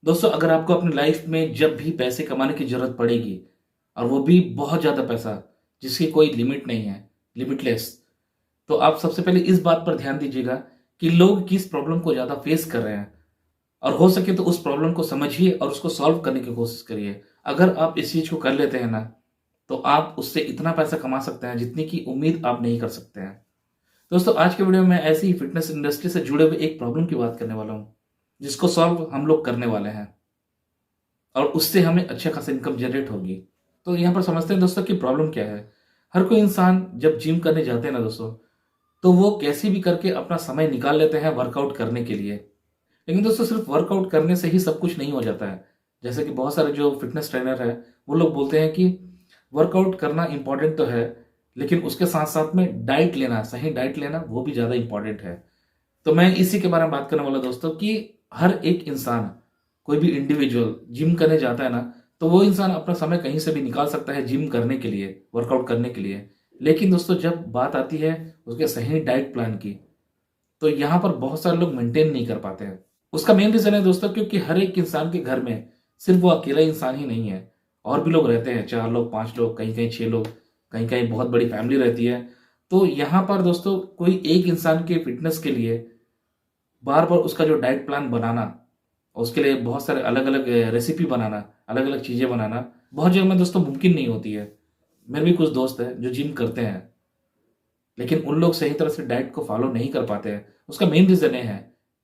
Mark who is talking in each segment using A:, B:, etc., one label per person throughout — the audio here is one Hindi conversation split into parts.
A: दोस्तों, अगर आपको अपनी लाइफ में जब भी पैसे कमाने की जरूरत पड़ेगी और वो भी बहुत ज्यादा पैसा जिसकी कोई लिमिट नहीं है, लिमिटलेस, तो आप सबसे पहले इस बात पर ध्यान दीजिएगा कि लोग किस प्रॉब्लम को ज्यादा फेस कर रहे हैं और हो सके तो उस प्रॉब्लम को समझिए और उसको सॉल्व करने की कोशिश करिए। अगर आप इस चीज को कर लेते हैं ना, तो आप उससे इतना पैसा कमा सकते हैं जितनी की उम्मीद आप नहीं कर सकते हैं। दोस्तों, आज के वीडियो में मैं ऐसी ही फिटनेस इंडस्ट्री से जुड़े हुए एक प्रॉब्लम की बात करने वाला हूं जिसको सॉल्व हम लोग करने वाले हैं और उससे हमें अच्छा खासा इनकम जनरेट होगी। तो यहाँ पर समझते हैं दोस्तों कि प्रॉब्लम क्या है। हर कोई इंसान जब जिम करने जाते हैं ना दोस्तों, तो वो कैसे भी करके अपना समय निकाल लेते हैं वर्कआउट करने के लिए। लेकिन दोस्तों, सिर्फ वर्कआउट करने से ही सब कुछ नहीं हो जाता है। जैसे कि बहुत सारे जो फिटनेस ट्रेनर है वो लोग बोलते हैं कि वर्कआउट करना इंपॉर्टेंट तो है, लेकिन उसके साथ साथ में डाइट लेना, सही डाइट लेना वो भी ज्यादा इंपॉर्टेंट है। तो मैं इसी के बारे में बात करने वाला दोस्तों कि हर एक इंसान, कोई भी इंडिविजुअल जिम करने जाता है ना, तो वो इंसान अपना समय कहीं से भी निकाल सकता है जिम करने के लिए, वर्कआउट करने के लिए। लेकिन दोस्तों, जब बात आती है उसके सही डाइट प्लान की, तो यहाँ पर बहुत सारे लोग मेंटेन नहीं कर पाते हैं। उसका मेन रीजन है दोस्तों क्योंकि हर एक इंसान के घर में सिर्फ वो अकेला इंसान ही नहीं है, और भी लोग रहते हैं, 4 लोग, 5 लोग, कहीं कहीं 6 लोग, कहीं कहीं बहुत बड़ी फैमिली रहती है। तो यहाँ पर दोस्तों, कोई एक इंसान के फिटनेस के लिए बार बार उसका जो डाइट प्लान बनाना, उसके लिए बहुत सारे अलग अलग रेसिपी बनाना, अलग अलग चीजें बनाना बहुत जगह में दोस्तों मुमकिन नहीं होती है। मेरे भी कुछ दोस्त हैं जो जिम करते हैं, लेकिन उन लोग सही तरह से डाइट को फॉलो नहीं कर पाते हैं। उसका मेन रीजन ये है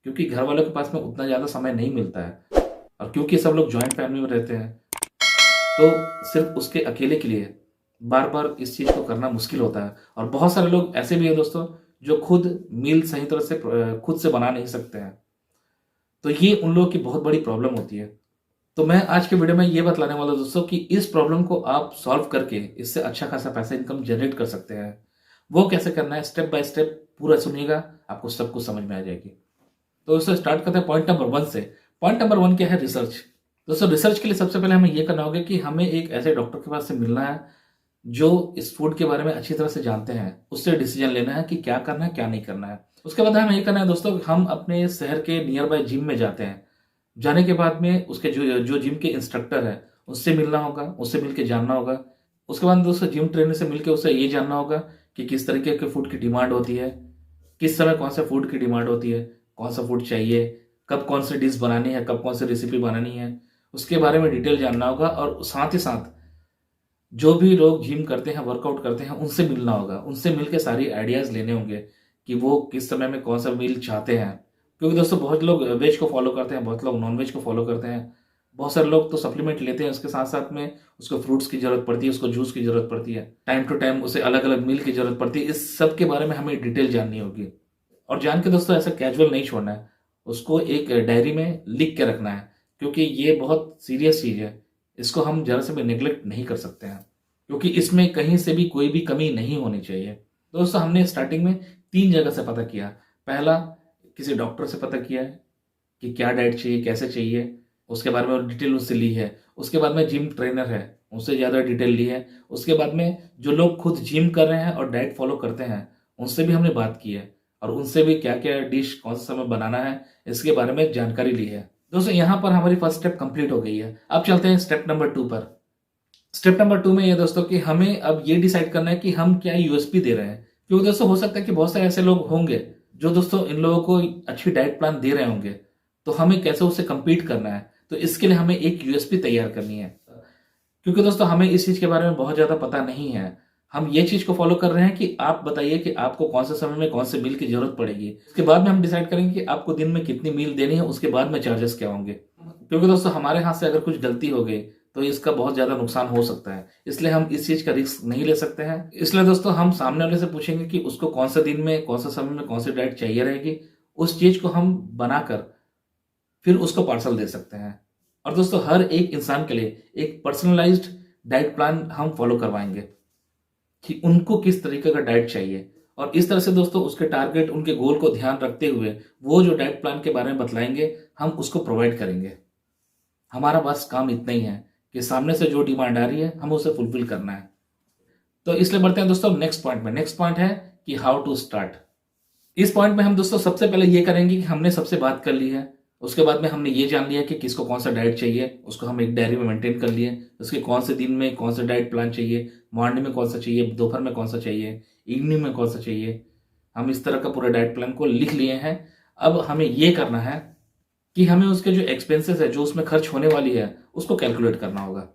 A: क्योंकि घर वालों के पास में उतना ज्यादा समय नहीं मिलता है, और क्योंकि सब लोग ज्वाइंट फैमिली में रहते हैं, तो सिर्फ उसके अकेले के लिए बार बार इस चीज को करना मुश्किल होता है। और बहुत सारे लोग ऐसे भी हैं दोस्तों जो खुद मील सही तरह से खुद से बना नहीं सकते हैं। तो ये उन लोगों की बहुत बड़ी प्रॉब्लम होती है। तो मैं आज के वीडियो में ये बतलाने वाला हूं दोस्तों कि इस प्रॉब्लम को आप सॉल्व करके इससे अच्छा खासा पैसा इनकम जनरेट कर सकते हैं। वो कैसे करना है, स्टेप बाय स्टेप पूरा सुनिएगा, आपको सब कुछ समझ में आ जाएगी। तो दोस्तों, स्टार्ट करते हैं पॉइंट नंबर 1 से। पॉइंट नंबर 1 क्या है? रिसर्च। दोस्तों, रिसर्च के लिए सबसे पहले हमें यह करना होगा कि हमें एक ऐसे डॉक्टर के पास से मिलना है जो इस फूड के बारे में अच्छी तरह से जानते हैं। उससे डिसीजन लेना है कि क्या करना है, क्या नहीं करना है। उसके बाद हमें ये करना है दोस्तों कि हम अपने शहर के नियर बाय जिम में जाते हैं। जाने के बाद में उसके जो जो जिम के इंस्ट्रक्टर है उससे मिलना होगा, उससे मिलके जानना होगा। उसके बाद दोस्तों जिम ट्रेनर से मिलके उससे ये जानना होगा कि किस तरीके के फूड की डिमांड होती है, किस समय कौन सा फूड की डिमांड होती है, कौन सा फूड चाहिए, कब कौन सी डिश बनानी है, कब कौन सी रेसिपी बनानी है, उसके बारे में डिटेल जानना होगा। और साथ ही साथ जो भी लोग जिम करते हैं, वर्कआउट करते हैं, उनसे मिलना होगा, उनसे मिलकर सारी आइडियाज लेने होंगे कि वो किस समय में कौन सा मील चाहते हैं। क्योंकि दोस्तों, बहुत लोग वेज को फॉलो करते हैं, बहुत लोग नॉन वेज को फॉलो करते हैं, बहुत सारे लोग तो सप्लीमेंट लेते हैं, उसके साथ साथ में उसको फ्रूट्स की जरूरत पड़ती है, उसको जूस की जरूरत पड़ती है, टाइम टू टाइम उसे अलग अलग मील की जरूरत पड़ती है। इस सब के बारे में हमें डिटेल जाननी होगी। और जान के दोस्तों ऐसा कैजुअल नहीं छोड़ना है, उसको एक डायरी में लिख के रखना है, क्योंकि ये बहुत सीरियस चीज है। इसको हम जरा से भी निगलेक्ट नहीं कर सकते हैं, क्योंकि इसमें कहीं से भी कोई भी कमी नहीं होनी चाहिए। दोस्तों, हमने स्टार्टिंग में 3 जगह से पता किया। पहला, किसी डॉक्टर से पता किया है कि क्या डाइट चाहिए, कैसे चाहिए, उसके बारे में डिटेल उससे ली है। उसके बाद में जिम ट्रेनर है, उससे ज़्यादा डिटेल ली है। उसके बाद में जो लोग खुद जिम कर रहे हैं और डाइट फॉलो करते हैं उनसे भी हमने बात की है, और उनसे भी क्या क्या डिश कौन सा समय बनाना है इसके बारे में जानकारी ली है। दोस्तों, यहाँ पर हमारी फर्स्ट स्टेप कंप्लीट हो गई है। अब चलते हैं स्टेप नंबर 2 पर। स्टेप नंबर 2 में ये दोस्तों कि हमें अब ये डिसाइड करना है कि हम क्या यूएसपी दे रहे हैं। क्योंकि दोस्तों हो सकता है कि बहुत सारे ऐसे लोग होंगे जो दोस्तों इन लोगों को अच्छी डाइट प्लान दे रहे होंगे, तो हमें कैसे उससे compete करना है। तो इसके लिए हमें एक यूएसपी तैयार करनी है। क्योंकि दोस्तों हमें इस चीज के बारे में बहुत ज्यादा पता नहीं है। हम ये चीज को फॉलो कर रहे हैं कि आप बताइए कि आपको कौन से समय में कौन से मील की जरूरत पड़ेगी। उसके बाद में हम डिसाइड करेंगे कि आपको दिन में कितनी मील देनी है, उसके बाद में चार्जेस क्या होंगे। क्योंकि दोस्तों हमारे हाथ से अगर कुछ गलती हो गई तो इसका बहुत ज्यादा नुकसान हो सकता है, इसलिए हम इस चीज का रिस्क नहीं ले सकते हैं। इसलिए दोस्तों हम सामने वाले से पूछेंगे कि उसको कौन सा दिन में, कौन सा समय में, कौन सी डाइट चाहिए रहेगी। उस चीज को हम बनाकर फिर उसको पार्सल दे सकते हैं। और दोस्तों हर एक इंसान के लिए एक पर्सनलाइज्ड डाइट प्लान हम फॉलो करवाएंगे कि उनको किस तरीके का डाइट चाहिए। और इस तरह से दोस्तों उसके टारगेट, उनके गोल को ध्यान रखते हुए वो जो डाइट प्लान के बारे में बतलाएंगे हम उसको प्रोवाइड करेंगे। हमारा बस काम इतना ही है कि सामने से जो डिमांड आ रही है हमें उसे फुलफिल करना है। तो इसलिए बढ़ते हैं दोस्तों नेक्स्ट पॉइंट में। नेक्स्ट पॉइंट है कि हाउ टू स्टार्ट। इस पॉइंट में हम दोस्तों सबसे पहले ये करेंगे कि हमने सबसे बात कर ली है, उसके बाद में हमने ये जान लिया कि किसको कौन सा डाइट चाहिए, उसको हम एक डायरी में मेंटेन कर लिए। उसके कौन से दिन में कौन सा डाइट प्लान चाहिए, मॉर्निंग में कौन सा चाहिए, दोपहर में कौन सा चाहिए, इवनिंग में कौन सा चाहिए, हम इस तरह का पूरा डाइट प्लान को लिख लिए हैं। अब हमें ये करना है कि हमें उसके जो एक्सपेंसेस है, जो उसमें खर्च होने वाली है, उसको कैलकुलेट करना होगा।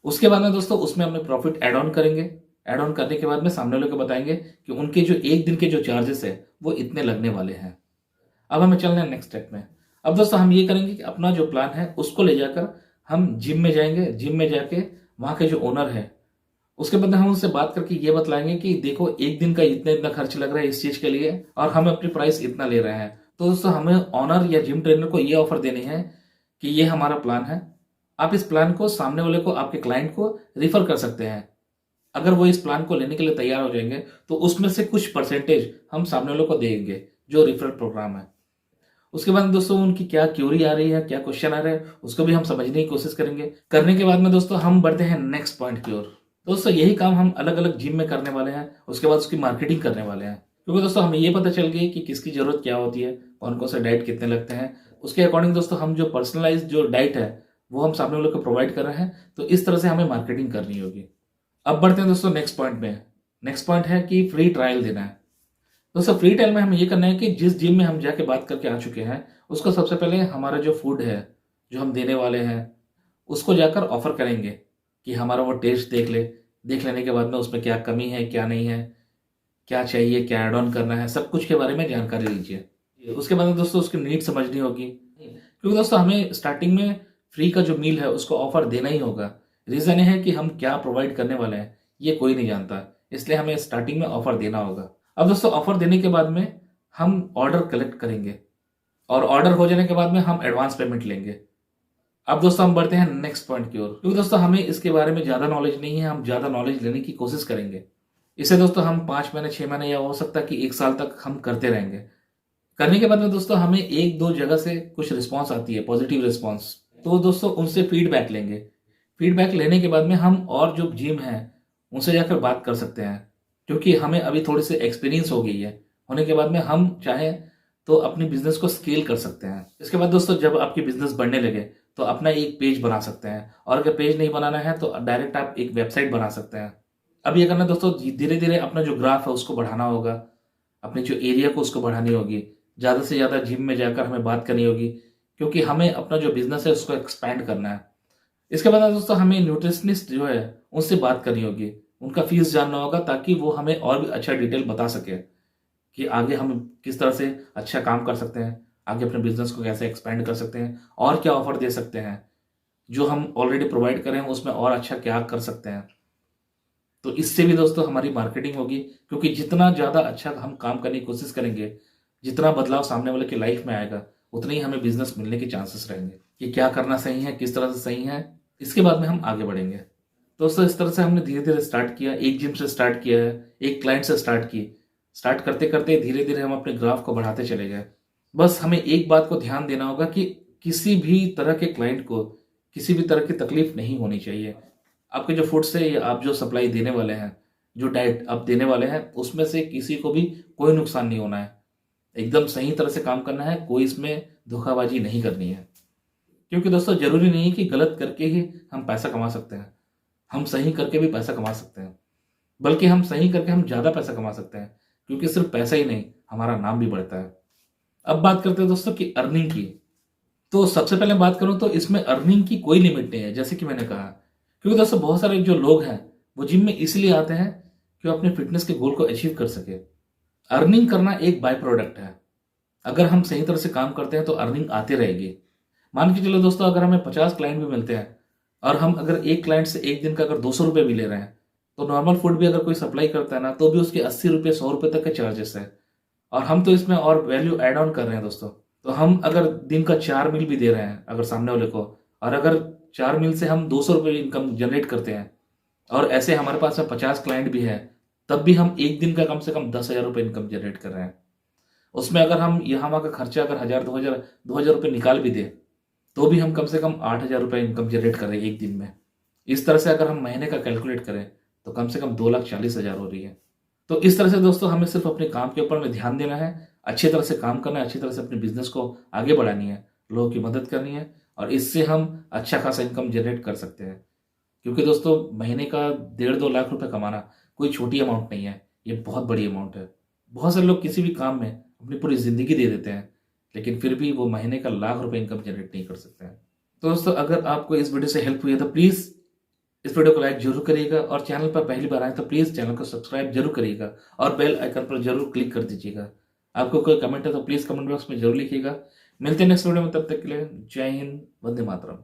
A: उसके बाद में दोस्तों उसमें अपने प्रॉफिट ऐड ऑन करेंगे। ऐड ऑन करने के बाद में सामने वाले को बताएंगे कि उनके जो एक दिन के जो चार्जेस है वो इतने लगने वाले हैं। अब हमें चलना है नेक्स्ट स्टेप में। अब दोस्तों हम ये करेंगे कि अपना जो प्लान है उसको ले जाकर हम जिम में जाएंगे। जिम में जाके वहाँ के जो ओनर है उसके बाद हम उनसे बात करके ये बतलाएंगे कि देखो एक दिन का इतना इतना खर्च लग रहा है इस चीज के लिए और हम अपनी प्राइस इतना ले रहे हैं। तो दोस्तों हमें ऑनर या जिम ट्रेनर को ये ऑफर देनी है कि ये हमारा प्लान है, आप इस प्लान को सामने वाले को, आपके क्लाइंट को रिफर कर सकते हैं। अगर वो इस प्लान को लेने के लिए तैयार हो जाएंगे तो उसमें से कुछ परसेंटेज हम सामने वाले को देंगे, जो रेफरल प्रोग्राम है। उसके बाद दोस्तों उनकी क्या क्यूरी आ रही है, क्या क्वेश्चन आ रहा है, उसको भी हम समझने की कोशिश करेंगे। करने के बाद में दोस्तों हम बढ़ते हैं नेक्स्ट पॉइंट की ओर। दोस्तों यही काम हम अलग अलग जिम में करने वाले हैं। उसके बाद उसकी मार्केटिंग करने वाले हैं, क्योंकि दोस्तों हमें ये पता चल गई कि किसकी जरूरत क्या होती है, कौन कौन से डाइट कितने लगते हैं। उसके अकॉर्डिंग दोस्तों हम जो पर्सनलाइज जो डाइट है वो हम सामने वालों को प्रोवाइड कर रहे हैं। तो इस तरह से हमें मार्केटिंग करनी होगी। अब बढ़ते हैं दोस्तों नेक्स्ट पॉइंट में। नेक्स्ट पॉइंट है कि फ्री ट्रायल देना है। दोस्तों फ्री ट्रायल में हमें ये करना है कि जिस जिम में हम जाके बात करके आ चुके हैं उसको सबसे पहले हमारा जो फूड है जो हम देने वाले हैं उसको जाकर ऑफर करेंगे कि हमारा वो टेस्ट देख ले। देख लेने के बाद में उसमें क्या कमी है, क्या नहीं है, क्या चाहिए, क्या एड ऑन करना है, सब कुछ के बारे में जानकारी लीजिए। उसके बाद में दोस्तों उसकी नीड समझनी होगी, क्योंकि दोस्तों हमें स्टार्टिंग में फ्री का जो मील है उसको ऑफर देना ही होगा। रीज़न है कि हम क्या प्रोवाइड करने वाले हैं ये कोई नहीं जानता, इसलिए हमें स्टार्टिंग में ऑफर देना होगा। अब दोस्तों ऑफर देने के बाद में हम ऑर्डर कलेक्ट करेंगे और ऑर्डर हो जाने के बाद में हम एडवांस पेमेंट लेंगे। अब दोस्तों हम बढ़ते हैं नेक्स्ट पॉइंट की ओर, क्योंकि दोस्तों हमें इसके बारे में ज़्यादा नॉलेज नहीं है। हम ज़्यादा नॉलेज लेने की कोशिश करेंगे। इसे दोस्तों हम 5 महीने 6 महीने या हो सकता है कि 1 साल तक हम करते रहेंगे। करने के बाद में दोस्तों हमें एक दो जगह से कुछ रिस्पॉन्स आती है, पॉजिटिव रिस्पॉन्स, तो दोस्तों उनसे फीडबैक लेंगे। फीडबैक लेने के बाद में हम और जो जिम है उनसे जाकर बात कर सकते हैं, क्योंकि हमें अभी थोड़ी सी एक्सपीरियंस हो गई है। होने के बाद में हम चाहें तो अपनी बिजनेस को स्केल कर सकते हैं। इसके बाद दोस्तों जब आपकी बिजनेस बढ़ने लगे तो अपना एक पेज बना सकते हैं, और अगर पेज नहीं बनाना है तो डायरेक्ट आप एक वेबसाइट बना सकते हैं। अब ये करना दोस्तों धीरे धीरे अपना जो ग्राफ है उसको बढ़ाना होगा, अपने जो एरिया को उसको बढ़ानी होगी, ज़्यादा से ज़्यादा जिम में जाकर हमें बात करनी होगी, क्योंकि हमें अपना जो बिजनेस है उसको एक्सपैंड करना है। इसके बाद दोस्तों हमें न्यूट्रिशनिस्ट जो है उनसे बात करनी होगी, उनका फीस जानना होगा, ताकि वो हमें और भी अच्छा डिटेल बता सके कि आगे हम किस तरह से अच्छा काम कर सकते हैं, आगे अपने बिजनेस को कैसे एक्सपेंड कर सकते हैं, और क्या ऑफर दे सकते हैं, जो हम ऑलरेडी प्रोवाइड कर रहे हैं उसमें और अच्छा क्या कर सकते हैं। तो इससे भी दोस्तों हमारी मार्केटिंग होगी, क्योंकि जितना ज़्यादा अच्छा हम काम करने की कोशिश करेंगे, जितना बदलाव सामने वाले की लाइफ में आएगा, उतने ही हमें बिजनेस मिलने के चांसेस रहेंगे। कि क्या करना सही है, किस तरह से सही है, इसके बाद में हम आगे बढ़ेंगे। दोस्तों इस तरह से हमने धीरे धीरे स्टार्ट किया, एक जिम से स्टार्ट किया है, एक क्लाइंट से स्टार्ट की। स्टार्ट करते करते धीरे धीरे हम अपने ग्राफ को बढ़ाते चले गए। बस हमें एक बात को ध्यान देना होगा कि किसी भी तरह के क्लाइंट को किसी भी तरह की तकलीफ नहीं होनी चाहिए। आपके जो फूड से या आप जो सप्लाई देने वाले हैं, जो डाइट आप देने वाले हैं, उसमें से किसी को भी कोई नुकसान नहीं होना है। एकदम सही तरह से काम करना है, कोई इसमें धोखाबाजी नहीं करनी है। क्योंकि दोस्तों जरूरी नहीं है कि गलत करके ही हम पैसा कमा सकते हैं, हम सही करके भी पैसा कमा सकते हैं। बल्कि हम सही करके हम ज़्यादा पैसा कमा सकते हैं, क्योंकि सिर्फ पैसा ही नहीं, हमारा नाम भी बढ़ता है। अब बात करते हैं दोस्तों कि अर्निंग की। तो सबसे पहले बात करूं तो इसमें अर्निंग की कोई लिमिट नहीं है, जैसे कि मैंने कहा। क्योंकि दोस्तों बहुत सारे जो लोग हैं वो जिम में इसलिए आते हैं कि वो अपने फिटनेस के गोल को अचीव कर सके। अर्निंग करना एक बाय प्रोडक्ट है। अगर हम सही तरह से काम करते हैं तो अर्निंग आती रहेगी। मान के चलो दोस्तों, अगर हमें 50 क्लाइंट भी मिलते हैं और हम अगर एक क्लाइंट से एक दिन का अगर 200 रुपये भी ले रहे हैं, तो नॉर्मल फूड भी अगर कोई सप्लाई करता है ना, तो भी उसके 80 रुपये 100 रुपये तक के चार्जेस है। और हम तो इसमें और वैल्यू ऐड ऑन कर रहे हैं दोस्तों। तो हम अगर दिन का 4 मील भी दे रहे हैं अगर सामने वाले को, और अगर 4 मील से हम 200 रुपये इनकम जनरेट करते हैं, और ऐसे हमारे पास में 50 क्लाइंट भी है, तब भी हम एक दिन का कम से कम 10,000 रुपये इनकम जनरेट कर रहे हैं। उसमें अगर हम यहाँ वहाँ का खर्चा अगर 1,000 2,000 रुपये निकाल भी दे, तो भी हम कम से कम 8,000 रुपये इनकम जनरेट कर रहे हैं एक दिन में। इस तरह से अगर हम महीने का कैलकुलेट करें तो कम से कम 2,40,000 हो रही है। तो इस तरह से दोस्तों हमें सिर्फ अपने काम के ऊपर में ध्यान देना है, अच्छी तरह से काम करना है, अच्छी तरह से अपने बिजनेस को आगे बढ़ानी है, लोगों की मदद करनी है, और इससे हम अच्छा खासा इनकम जनरेट कर सकते हैं। क्योंकि दोस्तों महीने का 1.5-2 लाख रुपए कमाना कोई छोटी अमाउंट नहीं है, ये बहुत बड़ी अमाउंट है। बहुत सारे लोग किसी भी काम में अपनी पूरी ज़िंदगी दे देते हैं, लेकिन फिर भी वो महीने का लाख रुपए इनकम जनरेट नहीं कर सकते हैं। तो दोस्तों अगर आपको इस वीडियो से हेल्प हुई है तो प्लीज़ इस वीडियो को लाइक जरूर करिएगा, और चैनल पर पहली बार आए तो प्लीज़ चैनल को सब्सक्राइब जरूर करिएगा और बेल आइकन पर जरूर क्लिक कर दीजिएगा। आपको कोई कमेंट है तो प्लीज़ कमेंट बॉक्स में जरूर लिखिएगा। मिलते हैं नेक्स्ट वीडियो में, तब तक के लिए जय हिंद, वंदे मातरम।